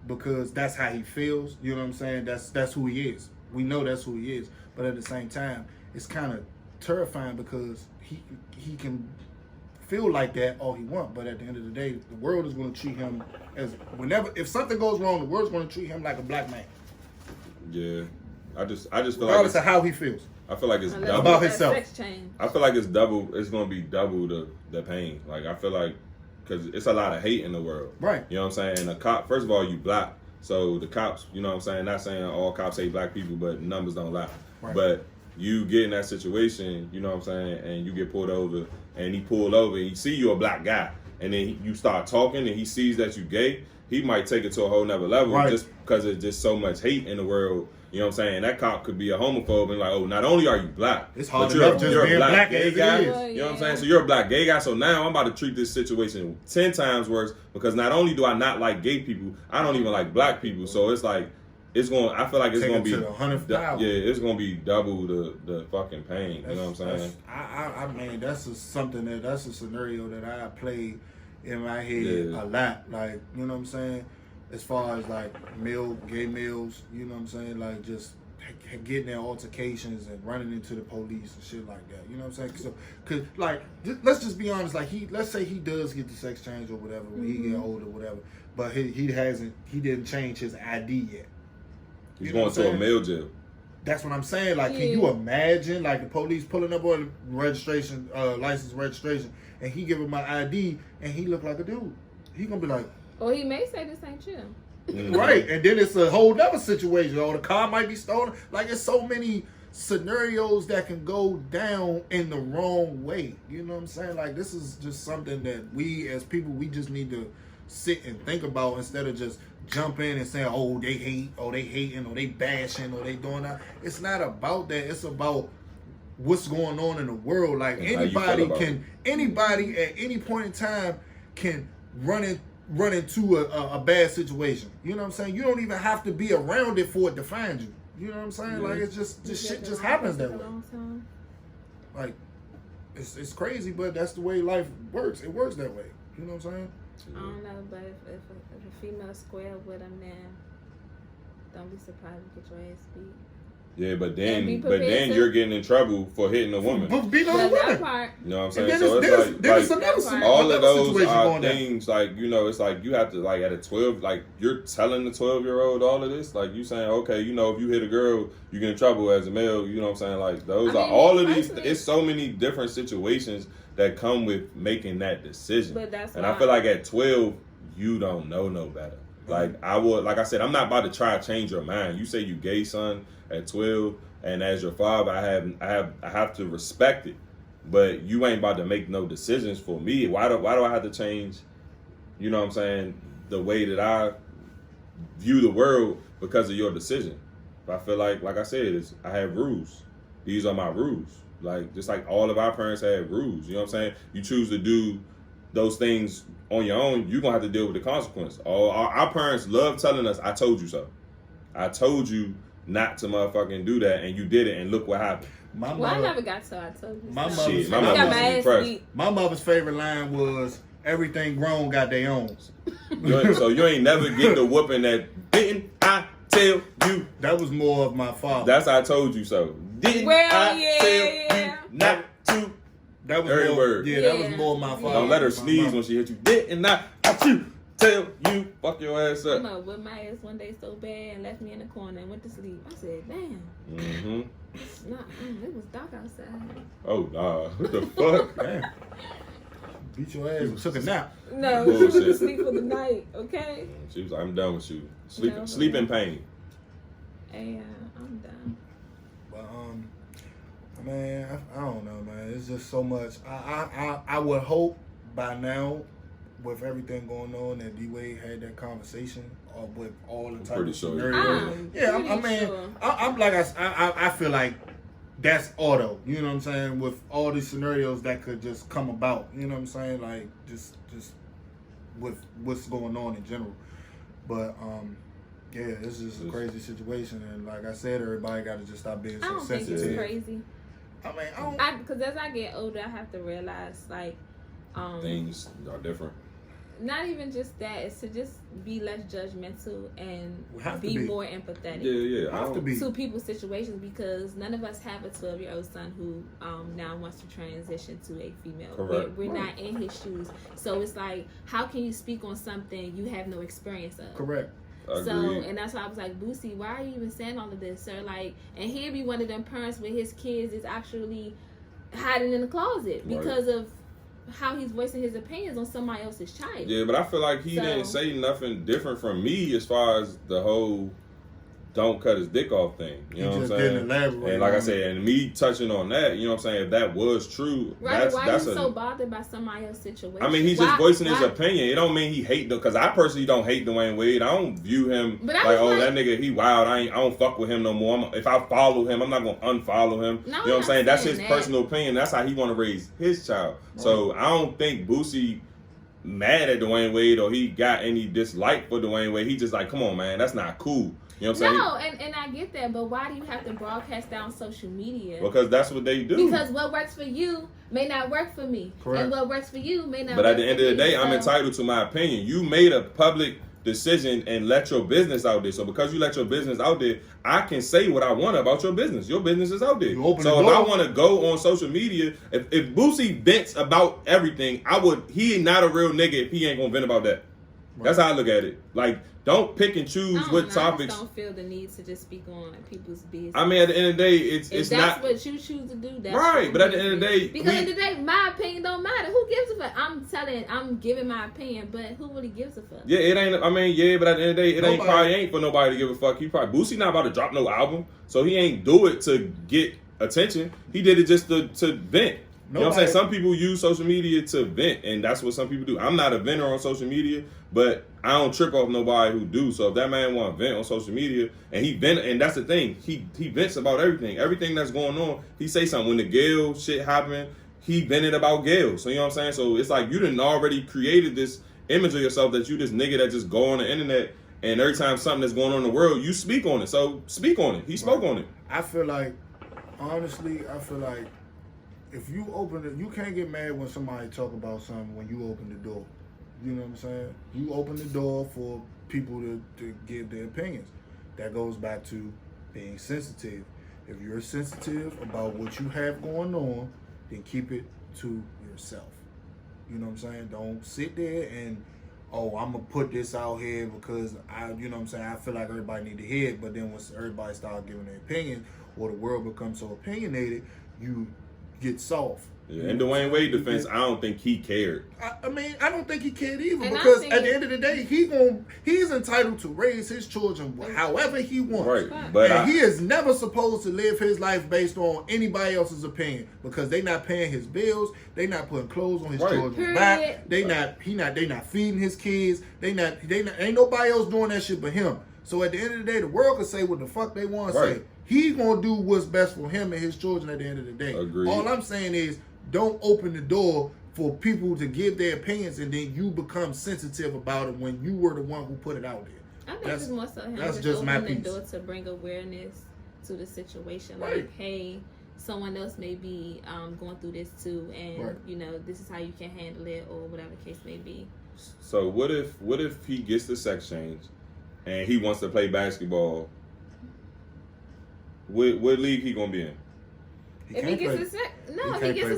because that's how he feels. You know what I'm saying? That's who he is. We know that's who he is. But at the same time, it's kind of terrifying because he can feel like that all he wants, but at the end of the day, the world is going to treat him as if something goes wrong, the world's going to treat him like a black man. Yeah. I just feel like Regardless of how he feels. I feel like it's Unless double. About that himself. sex change. I feel like it's double. It's gonna be double the pain. Like I feel like because it's a lot of hate in the world. Right. You know what I'm saying? And the cop. First of all, you black, so the cops. You know what I'm saying? Not saying all cops hate black people, but numbers don't lie. Right. But you get in that situation. You know what I'm saying? And you get pulled over, and he pulled over, and he see you a black guy, and then you start talking, and he sees that you gay. He might take it to a whole nother level Right. just because there's just so much hate in the world. You know what I'm saying? That cop could be a homophobe and like, oh, not only are you black, It's hard but you're enough just a being black black gay as it guy. is. You know what I'm saying? So you're a black gay guy. So now I'm about to treat this situation 10 times worse because not only do I not like gay people, I don't even like black people. So it's like, I feel like it's Take going it to to be, the 100th power. yeah, it's going to be double the fucking pain. You know what I'm saying? I mean, that's a scenario that I play in my head Yeah. a lot. Like, you know what I'm saying? As far as like gay males, you know what I'm saying? Like just getting in altercations and running into the police and shit like that. You know what I'm saying? So, cause like, let's just be honest. Like let's say he does get the sex change or whatever when he get older, whatever. But he didn't change his ID yet. He's You know going what to I'm a male jail. That's what I'm saying. Like, can you imagine, like, the police pulling up on registration, license registration, and he give him my ID, and he look like a dude? He gonna be like, Or he may say this ain't you. right, and then it's a whole other situation. Or the car might be stolen. Like, it's so many scenarios that can go down in the wrong way. You know what I'm saying? Like, this is just something that we as people, we just need to sit and think about instead of just jump in and say, oh, they hate, or they hating, or they bashing, or they doing that. It's not about that. It's about what's going on in the world. Like, And how you feel about anybody at any point in time can run into a bad situation. You know what I'm saying? You don't even have to be around it for it to find you. You know what I'm saying? Yeah. Like, it's just shit just happens that way. Like, it's crazy, but that's the way life works. It works that way. You know what I'm saying? I don't know, but if a female square with him, then don't be surprised to get your ass beat. Yeah, but And be then prepared to- you're getting in trouble for hitting a woman. But beat on a That woman. part. You know what I'm And saying? then So there's it's like another scenario, all of another those situation are going down. things like, you know, it's like you have to like at a 12, like you're telling the 12-year-old all of this, like you saying, okay, you know, if you hit a girl, you get in trouble as a male. You know what I'm saying? Like those I are mean, all of these. personally- It's so many different situations that come with making that decision. But that's and why I feel like at 12, you don't know no better. Like like I said, I'm not about to try to change your mind. You say you gay, son, at 12, and as your father, I have to respect it. But you ain't about to make no decisions for me. Why do I have to change? You know what I'm saying? The way that I view the world because of your decision. But I feel like I said, I have rules. These are my rules. Like just like all of our parents had rules. You know what I'm saying? You choose to do those things on your own, you're gonna have to deal with the consequence. Our parents love telling us, I told you so. I told you not to motherfucking do that, and you did it, and look what happened. I never got to. I told you. My so. mother- Shit, my I mother got was my ass impressed. beat. My mother's favorite line was, "Everything grown got their own." So you ain't never get the whooping that, didn't I tell you? That was more of my father. That's I told you so. Didn't Well, I yeah, tell yeah. you not to? That was Every more. word. Yeah, that was Yeah. more my father. Don't let her My sneeze mama. when she hit you. Didn't I tell you? Fuck your ass I'm up. up with my ass one day so bad and left me in the corner and went to sleep. I said, damn, Mm-hmm. it's not, it was dark outside. Oh, nah. What the fuck? Damn. Beat your ass and took a nap. No, she went to Bullshit. sleep for the night, okay? She was like, I'm done with you. Sleep, No. sleep in pain. Hey, I'm done. But man, I don't know, man. It's just so much. I would hope by now, with everything going on, that D-Wade had that conversation with all the type pretty of sure. scenarios. Yeah, I mean, sure. I'm like I feel like that's auto. You know what I'm saying? With all these scenarios that could just come about. You know what I'm saying? Like just with what's going on in general. But yeah, it's just a crazy situation, and like I said, everybody got to just stop being I so don't think sensitive. it's crazy. I mean, I don't. Because as I get older, I have to realize, like, Things are different. not even just that, it's to just be less judgmental and We have to be be. more empathetic. Yeah. I have to don't- be. To people's situations, because none of us have a 12-year-old son who now wants to transition to a female. Correct. We're not in his shoes, so it's like, how can you speak on something you have no experience of? Correct. So, Agreed. and that's why I was like, Boosie, why are you even saying all of this, sir? Like, and he'd be one of them parents where his kids is actually hiding in the closet Right. because of how he's voicing his opinions on somebody else's child. Yeah, but I feel like he So- didn't say nothing different from me as far as the whole don't cut his dick off thing. You He know what I'm just saying? didn't elaborate And like I on said, and me touching on that, you know what I'm saying? If that was true, Right? Why are that's you so bothered by somebody else's situation? I mean, he's just voicing his why- opinion. It don't mean he hate them, because I personally don't hate Dwayne Wade. I don't view him But I like, was oh, like- that nigga, he wild. I don't fuck with him no more. If I follow him, I'm not gonna unfollow him. No, you know what I'm I'm saying? That's his saying that. personal opinion. That's how he want to raise his child. So I don't think Boosie mad at Dwayne Wade or he got any dislike for Dwayne Wade. He just like, come on, man, that's not cool. You know what I'm saying? No, and I get that, but why do you have to broadcast that on social media? Because that's what they do. Because what works for you may not work for me. Correct. And what works for you may not But work at the end for of the me. day, I'm So- entitled to my opinion. You made a public decision and let your business out there. So because you let your business out there, I can say what I want about your business. Your business is out there. You open So the if I door. want to go on social media, if Boosie vents about everything, he not a real nigga if he ain't gonna vent about that. That's how I look at it. Like, don't pick and I choose don't what know, topics. I just don't feel the need to just speak on people's business. I mean, at the end of the day, if it's that's not what you choose to do, that's right. your But at the end of the business. day, because at the end of the day, my opinion don't matter. Who gives a fuck? I'm giving my opinion, but who really gives a fuck? yeah, it ain't. I mean, yeah, but at the end of the day, it ain't Nobody- probably ain't for nobody to give a fuck. He probably Boosie not about to drop no album, so he ain't do it to get attention. He did it just to vent. You know what I'm saying? Nobody- Some people use social media to vent, and that's what some people do. I'm not a venter on social media, but I don't trip off nobody who do. So if that man want to vent on social media, and he vent, and that's the thing, he vents about everything that's going on. He say something when the Gayle shit happened. He vented about Gayle. So you know what I'm saying? So it's like you done already created this image of yourself that you this nigga that just go on the internet, and every time something that's going on in the world, you speak on it. So speak on it. He spoke on it. I feel like, honestly, if you open it, you can't get mad when somebody talk about something when you open the door. You know what I'm saying? You open the door for people to give their opinions. That goes back to being sensitive. If you're sensitive about what you have going on, then keep it to yourself. You know what I'm saying? Don't sit there and, oh, I'm gonna put this out here because you know what I'm saying, I feel like everybody need to hear it. But then once everybody start giving their opinion, or the world becomes so opinionated, you get soft. Yeah, in Dwayne Wade defense, I don't think he cared. I mean, I don't think he cared either, And because at the end of the day, he's entitled to raise his children however he wants. Right, but and he is never supposed to live his life based on anybody else's opinion, because they not paying his bills, they not putting clothes on his children's back, they not feeding his kids, they not ain't nobody else doing that shit but him. So at the end of the day, the world can say what the fuck they want to say. He gonna do what's best for him and his children at the end of the day. Agreed. All I'm saying is, don't open the door for people to give their opinions and then you become sensitive about it when you were the one who put it out there. I think it's more so him that's just just my opening piece. the door to bring awareness to the situation. Right. Like, hey, someone else may be going through this too, and Right. you know, this is how you can handle it, or whatever the case may be. So what if he gets the sex change and he wants to play basketball? What league he gonna be in? If he gets a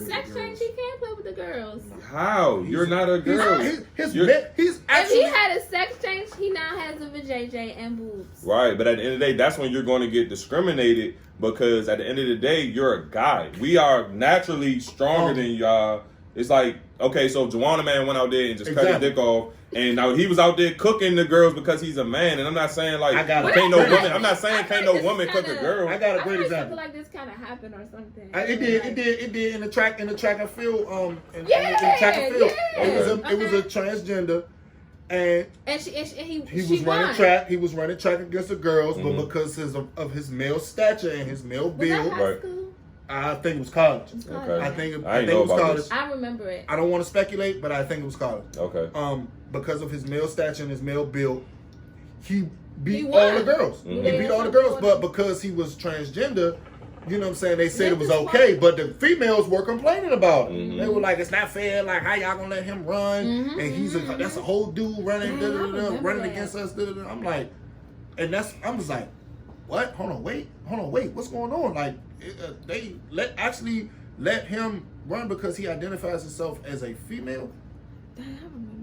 sex change, he can't play with the girls. How? You're not a girl. If he had a sex change, he now has a vajayjay and boobs. Right, but at the end of the day, that's when you're going to get discriminated, because at the end of the day, you're a guy. We are naturally stronger than y'all. It's like, okay, so Juwan man went out there and just cut his dick off, and now he was out there cooking the girls because he's a man. And I'm not saying like can't no woman. I'm not saying can't no woman cook a girl. I got a great example. I feel like this kind of happened or something. It did in the track and field. In track and field, it was a transgender, and he was running track. He was running track against the girls, but because of his male stature and his male build, I think it was college. Okay. I think it was about college. this. I remember it. I don't want to speculate, but I think it was college. Okay. Because of his male stature and his male build, he beat He all won. the girls. Mm-hmm. He beat all the girls, but because he was transgender, you know what I'm saying, they said it was okay, but the females were complaining about it. Mm-hmm. They were like, it's not fair, like how y'all gonna let him run, and that's a whole dude running against us. I'm like, and I'm just like, what? Hold on, wait, what's going on? Like, they let him run because he identifies himself as a female. I remember that.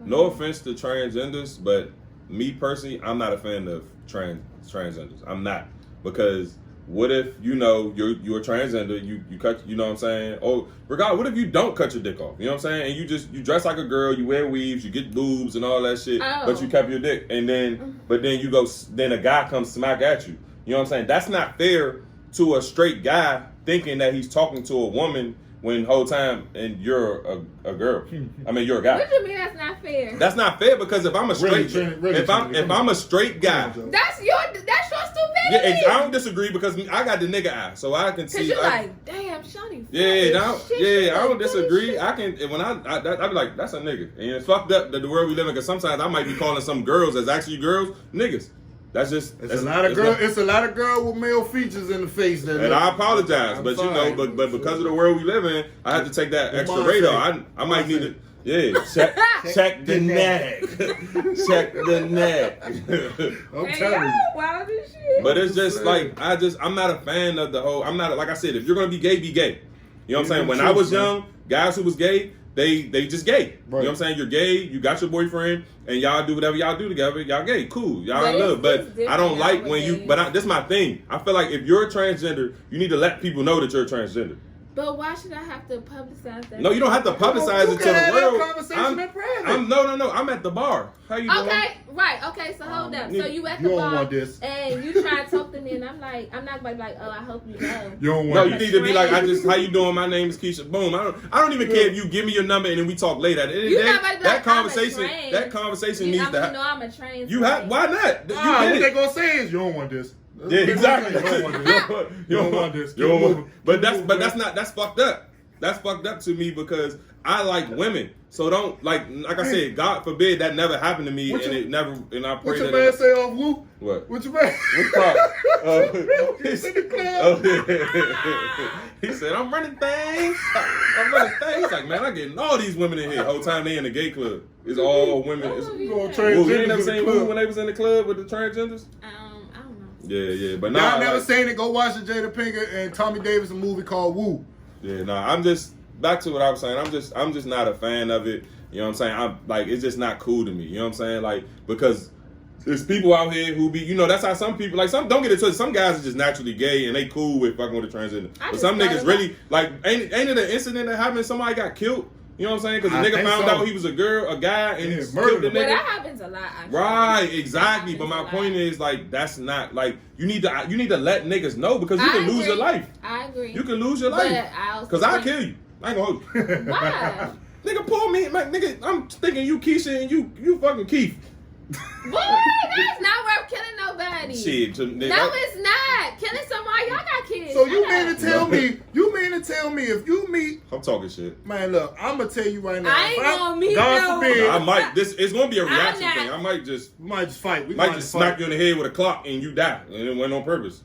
No offense to transgenders, but me personally, I'm not a fan of transgenders. I'm not, because what if you're a transgender, you cut, you know what I'm saying? Oh, regardless, what if you don't cut your dick off? You know what I'm saying? And you dress like a girl, you wear weaves, you get boobs and all that shit, but you kept your dick, and then then a guy comes smack at you. You know what I'm saying? That's not fair to a straight guy thinking that he's talking to a woman when the whole time and you're a girl. I mean, you're a guy. What do you mean that's not fair? That's not fair, because if I'm a straight if I'm a straight guy, that's your stupidity. yeah, I don't disagree, because I got the nigga eye, so I can see. Cause you're like, damn, Shawty. I don't disagree. I can when I be like, that's a nigga, and it's fucked up the world we live in. Because sometimes I might be calling some girls that's actually girls niggas. That's just It's a lot of girl with male features in the face. And I apologize, but but because of the world we live in, I have to take that extra radar. I might need to. Yeah, check the neck. Check the neck. I'm telling you. Wild as shit. But it's just like, I'm not a fan of the whole, I'm not, like I said, if you're going to be gay, be gay. You know what I'm saying? When I was young, guys who was gay, they just gay. Right. You know what I'm saying? You're gay, you got your boyfriend, and y'all do whatever y'all do together. Y'all gay, cool. Y'all in love. But I don't like when you, this is my thing. I feel like if you're a transgender, you need to let people know that you're a transgender. But why should I have to publicize that? No, you don't have to publicize it to the world. Conversation in private. I'm at the bar. How you doing? Okay, right. Okay, so hold up. So you at the don't bar want this. and you try to talk to me, and I'm not gonna be like, oh, I hope you know. You don't want No, you need to be like, how you doing? My name is Keisha. Boom. I don't even care if you give me your number and then we talk later. At the end of the day, that conversation needs to happen. You know I'm a trans. You have, why not? What they gonna say is you don't want this. Yeah, exactly. You don't want this. But that's fucked up. That's fucked up to me, because I like women. So don't like I said, God forbid that never happened to me, and it never. And I pray what your that. man say off Woo? What? What your man? What part? He's in the club. He said, "I'm running things. I'm running things." He's like, "Man, I'm getting all these women in here. Whole time they in the gay club. It's all women." Going You ain't never transgenders seen Woo when they was in the club with the transgenders? I don't know. Yeah. But Y'all nah, never like, seen it? Go watch the Jada Pinkett and Tommy Davidson movie called Woo. Yeah, nah. I'm just back to what I was saying. I'm just not a fan of it. You know what I'm saying? I'm like, it's just not cool to me. You know what I'm saying? Like, because there's people out here who be, you know, that's how some people, like, some, don't get it twisted, some guys are just naturally gay and they cool with fucking with a transgender. But some niggas really, like, ain't it an incident that happened? Somebody got killed? You know what I'm saying? Because the nigga found out he was a guy, and killed the nigga. But that happens a lot, actually. Right, exactly. But my point is, like, that's not, like, you need to let niggas know, because you can lose your life. I agree. You can lose your life. Because I'll kill you. I ain't gonna hold you. Why? Nigga, pull me, nigga, I'm thinking you Keisha and you fucking Keith. Boy, that's not worth killing nobody. Shit, no, it's not. Killing somebody, y'all got kids. So you mean to tell me if you meet? I'm talking shit. Man, look, I'm gonna tell you right now. I ain't gonna meet God forbid. I might. It's gonna be a reaction thing. I might just fight. We might just smack you in the head with a clock and you die, and it went on purpose.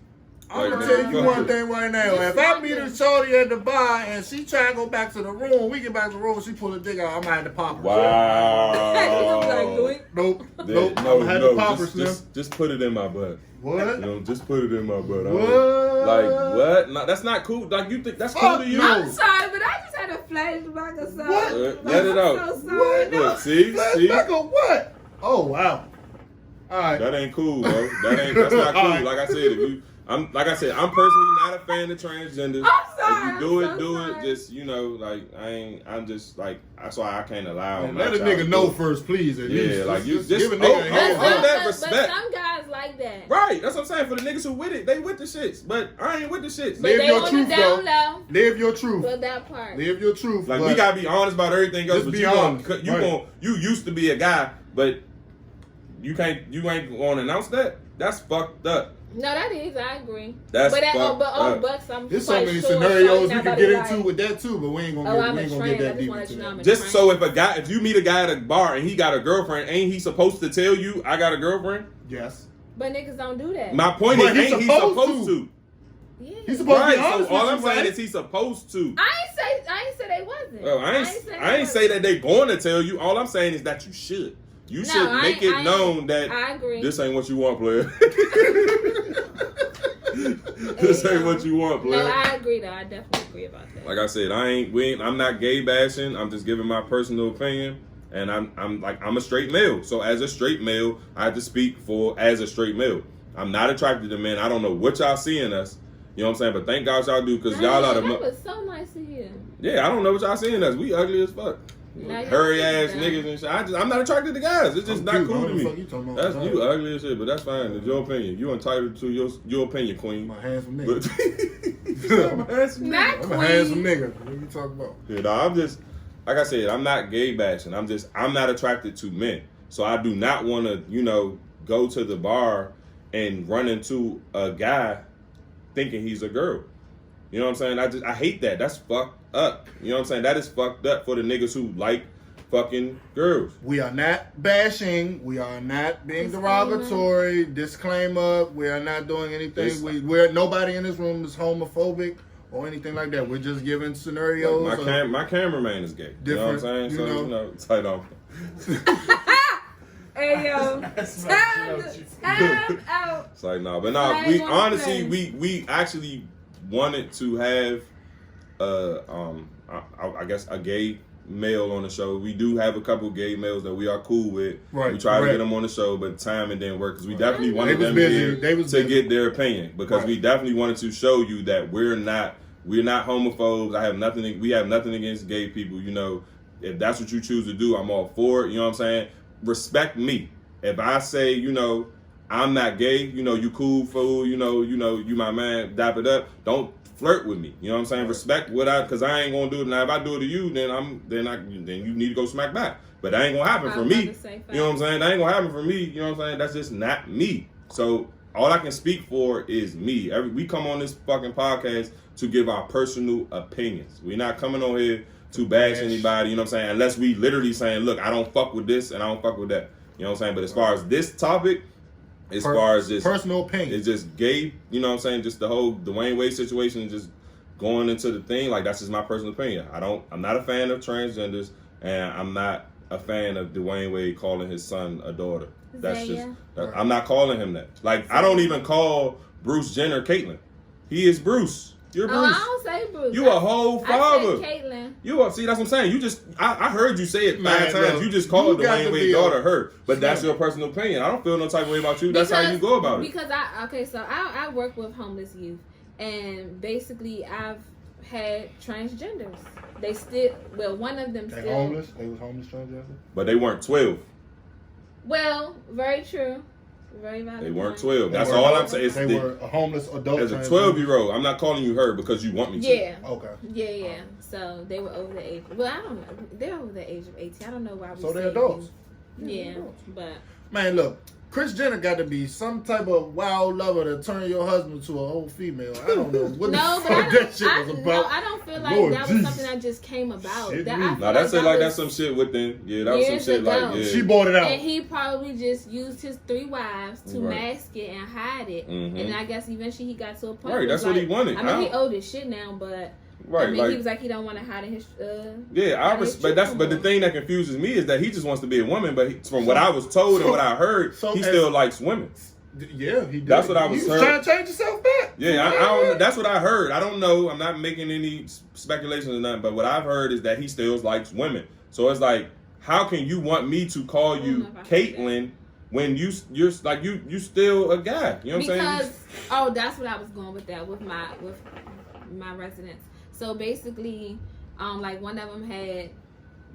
I'm gonna tell you one thing right now. If I meet a shorty at the bar and she try to go back to the room, we get back to the room, she pull a dick out, I might have to pop her. Wow. Nope. No, I'm gonna have to pop her, just put it in my butt. What? You know, just put it in my butt. What? Like, what? No, that's not cool. Like, you think that's cool to you? I'm sorry, but I just had a flashback of something. What? Let it out. I'm so sorry. What? Look, see? Flashback of what? Oh, wow. All right. That ain't cool, bro. That's not cool. Right. Like I said, I'm personally not a fan of transgenders. I'm sorry. If you do it, just, you know, like, I'm just, like, that's why I can't allow Man, my let a child nigga to know do it. first, please. At least. Like, you just give a nigga a heads up. that respect. But some guys like that. Right, that's what I'm saying. For the niggas who with it, they with the shits. But I ain't with the shits. But Live they your on truth, the down low. Live your truth. For that part. Live your truth. Like, we gotta be honest about everything else. Just But be you honest. you used to be a guy, but you ain't gonna announce that. That's fucked up. No, that is. I agree. That's but fucked up. There's so many scenarios we can get into with that too, but we ain't gonna get that deep into that. Just so if you meet a guy at a bar and he got a girlfriend, ain't he supposed to tell you I got a girlfriend? Yes. But niggas don't do that. My point is, ain't he supposed to? Yeah. He's supposed to be Right. honest So all with I'm you, saying right? is he's supposed to. I ain't say they wasn't. Oh, I ain't say that they going to tell you. All I'm saying is that you should. You should make it known that I agree. this ain't what you want, player. This ain't what you want, player. No, I agree though. I definitely agree about that. Like I said, I'm not gay bashing. I'm just giving my personal opinion. And I'm a straight male. So as a straight male, I have to speak as a straight male. I'm not attracted to men. I don't know what y'all see in us. You know what I'm saying? But thank God y'all do, because y'all are the... That was so nice to hear. Yeah, I don't know what y'all see in us. We ugly as fuck. Hairy ass niggas and shit. I'm not attracted to guys. It's just not cool to me. You ugly as shit, but that's fine. It's your opinion. You entitled to your opinion, queen. I'm a handsome nigga. I'm a handsome nigga. I'm a handsome nigga. What are you talking about? Yeah, no, I'm just, like I said, I'm not gay bashing. I'm not attracted to men. So I do not want to, go to the bar and run into a guy thinking he's a girl. You know what I'm saying? I hate that. That's fucked up. You know what I'm saying? That is fucked up for the niggas who like fucking girls. We are not bashing. We are not being derogatory. Disclaimer. We are not doing anything. We're nobody in this room is homophobic or anything like that. We're just giving scenarios. Like my cameraman is gay. You know what I'm saying? So, tight off. Hey yo, time out. It's like, no, but no, we actually wanted to have I guess a gay male on the show. We do have a couple gay males that we are cool with. Right. We tried to get them on the show, but time it didn't work, because we definitely wanted them here to get their opinion, because we definitely wanted to show you that we're not homophobes. We have nothing against gay people. If that's what you choose to do, I'm all for it. You know what I'm saying? Respect me. If I say, I'm not gay, you cool fool, you my man, dap it up. Don't flirt with me. You know what I'm saying? Respect because I ain't gonna do it. Now if I do it to you, then you need to go smack back. But that ain't gonna happen for me. You know what I'm saying? That ain't gonna happen for me. You know what I'm saying? That's just not me. So all I can speak for is me. We come on this fucking podcast to give our personal opinions. We're not coming on here to bash anybody, you know what I'm saying? Unless we literally saying, look, I don't fuck with this and I don't fuck with that. You know what I'm saying? But as far as this topic, as far as just personal opinion, it's just gay, you know what I'm saying? Just the whole Dwayne Wade situation, just going into the thing, like, that's just my personal opinion. I'm not a fan of transgenders, and I'm not a fan of Dwayne Wade calling his son a daughter. That's Zaya. just, I'm not calling him that. Like, I don't even call Bruce Jenner Caitlyn. He is Bruce. You're Bruce. Oh, I don't say Bruce. You a whole father. I said Caitlyn. You are, see, that's what I'm saying. You just, I heard you say it Man, 5 times. look, You just called you got Dwayne to Wade's be daughter her. But that's Slim. your personal opinion. I don't feel no type of way about you. That's how you go about it. Because I work with homeless youth, and basically I've had transgenders. They still, well, one of them They still homeless. They was homeless transgender. But they weren't 12. Well, very true. Very valid. They weren't point. 12. That's They were all adult- I'm saying. It's They were a homeless adult. as a transgender. 12-year-old, I'm not calling you her because you want me to. Yeah. Okay. Yeah. So they were over the age. Well, I don't know. They're over the age of 18. I don't know why we So say they're adults. Yeah, they're adults. but Man, look, Kris Jenner got to be some type of wild lover to turn your husband to a whole female. I don't know what no, the but fuck that shit I was about. I don't feel like Lord that was Jesus. something that just came about. Shit, That, me. I feel Nah, that's it. Like that that's was some shit within. Yeah, that was some years shit ago. like yeah. She bought it out. And he probably just used his 3 wives to Right. mask it and hide it. Mhm. And I guess eventually he got to a point. Right, where that's it was what he wanted. I mean, he I- old as shit now, but Right, I mean, like he was like he don't want to hide in his. yeah, I his respect. That's but the truth. thing that confuses me is that he just wants to be a woman. But from what I was told and what I heard, so he as- still likes women. Yeah, he did. That's what I was He heard. trying to change himself back. Yeah, I don't. That's what I heard. I don't know. I'm not making any speculations or nothing. But what I've heard is that he still likes women. So it's like, how can you want me to call don't you know if I heard Caitlyn when you're like you still a guy? You know what I'm saying? Because that's what I was going with that with my residents. So basically, like one of them had,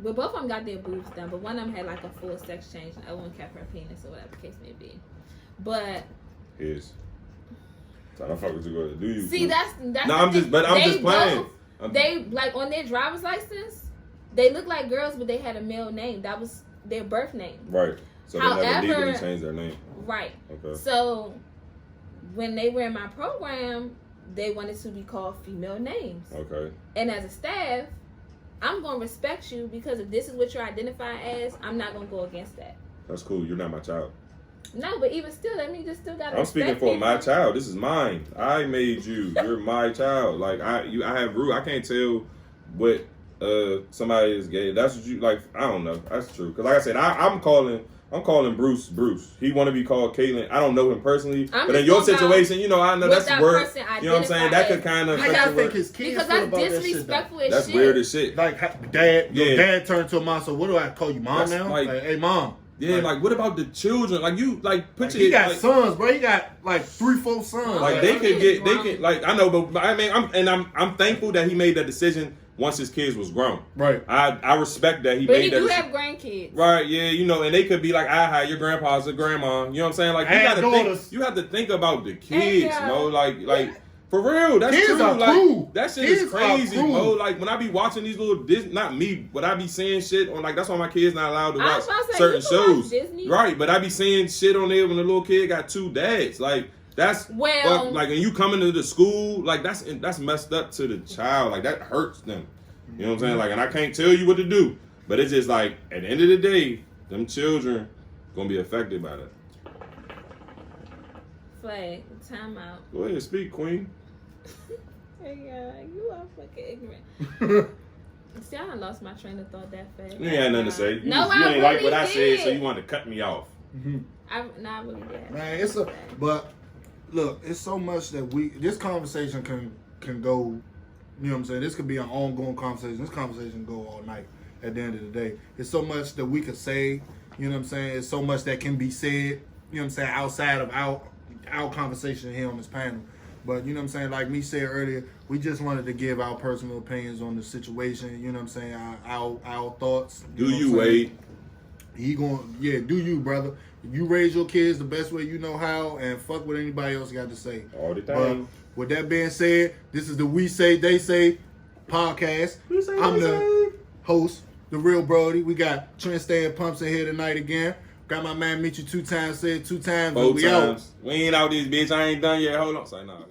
well, both of them got their boobs done, but one of them had like a full sex change, and the other one kept her penis or whatever the case may be. But His. So I don't fuck with you. Do you? see, that's No, the I'm just. thing. But I'm They just playing. both- They like on their driver's license, they look like girls, but they had a male name. That was their birth name. Right. So they never However- legally changed their name. Right. Okay. So when they were in my program, they wanted to be called female names. Okay. And as a staff, I'm going to respect you because if this is what you're identifying as, I'm not going to go against that. That's cool. You're not my child. No, but even still, that means you still got to I'm speaking for my child. This is mine. I made you. You're my child. Like I have root. I can't tell what somebody is gay. That's what you like. I don't know. That's true. Because like I said, I'm calling Bruce. He want to be called Caitlyn. I don't know him personally, but in your situation, you know, I know that's word. You know what I'm saying? That could kind of. How y'all think his kids Because feel that's about that shit? disrespectful as That's shit. weird as shit. Like your Yeah. dad turned to a mom. So what do I call you, mom That's now? like- Hey, mom. Yeah, like what about the children? Like you, like picture He it, got like, sons, bro. He got like 3-4 sons. Like they could get, they could like I know, but I mean, I'm thankful that he made that decision once his kids was grown. Right. I respect that he But made he that. do decision. have grandkids. Right, yeah, you know, and they could be like, hi, your grandpa's a grandma. You know what I'm saying? Like you And gotta daughters. think, you have to think about the kids, And, Mo. Like for real, that's Kids true. are Like cool. that shit Kids is crazy, are cool. Mo. Like when I be watching these little Disney, not me, but I be seeing shit on like that's why my kids not allowed to I watch was about to say, certain you can watch shows. Disney. Right, but I be seeing shit on there when the little kid got 2 dads. Like that's Well- like and you coming to the school, like that's messed up to the child. Like that hurts them. You know what I'm saying? Like, and I can't tell you what to do, but it's just like at the end of the day, them children gonna be affected by that. Flag, time out. Go ahead, speak, Queen. Hey, you are fucking ignorant. See, I done lost my train of thought that fast. You ain't had nothing to say. You, No, you I ain't like really what I said, so did. you wanted to cut me off. I really did. Man, but look, it's so much that this conversation can go, you know what I'm saying? This could be an ongoing conversation. This conversation can go all night at the end of the day. It's so much that we could say, you know what I'm saying? It's so much that can be said, you know what I'm saying, outside of our conversation here on this panel. But you know what I'm saying, like me said earlier, we just wanted to give our personal opinions on the situation, you know what I'm saying, our thoughts. Do know what you I'm saying? wait? Do you, brother. You raise your kids the best way you know how, and fuck what anybody else got to say. All the But time. with that being said, this is the We Say They Say podcast. I'm the host, the real Brody. We got Trent Staying Pumps in here tonight again. Got my man meet you 2 times, said 2 times, 4 and we out. times. We ain't out this bitch. I ain't done yet. Hold on. Say no.